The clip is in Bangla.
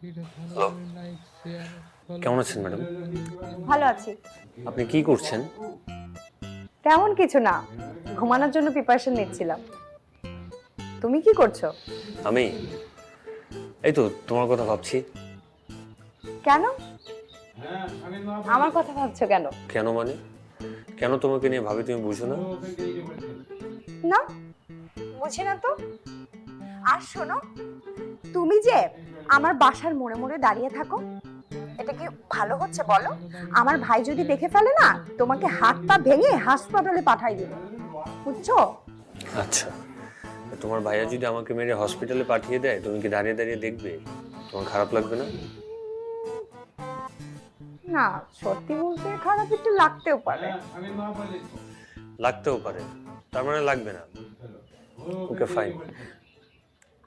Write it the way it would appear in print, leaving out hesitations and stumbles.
হ্যালো, কেমন আছেন ম্যাডাম? ভালো আছি। আপনি কি করছেন? তেমন কিছু না, ঘুমানোর জন্য প্রিপারেশন নিচ্ছিলাম। তুমি কি করছো? আমি এই তো তোমার কথা ভাবছি। কেন আমার কথা ভাবছো কেন? কেন মানে? কেন তোমাকে নিয়ে ভাবি তুমি বুঝো না? না, বুঝি না তো। আর শোনো, তুমি যে আমার বাসার মোড়ে মোড়ে দাঁড়িয়ে থাকো, এটা কি ভালো হচ্ছে বলো? আমার ভাই যদি দেখে ফেলে না, তোমাকে হাত পা ভেঙে হাসপাতালে পাঠাই দিবে, বুঝছো? আচ্ছা, তোমার ভাইয়া যদি আমাকে মেরে হসপিটালে পাঠিয়ে দেয়, তুমি কি দাঁড়িয়ে দাঁড়িয়ে দেখবে? তোমার খারাপ লাগবে না? না, সত্যি বলতে খারাপ একটু লাগতেও পারে। লাগতেও পারে, তার মানে লাগবে না। Okay fine,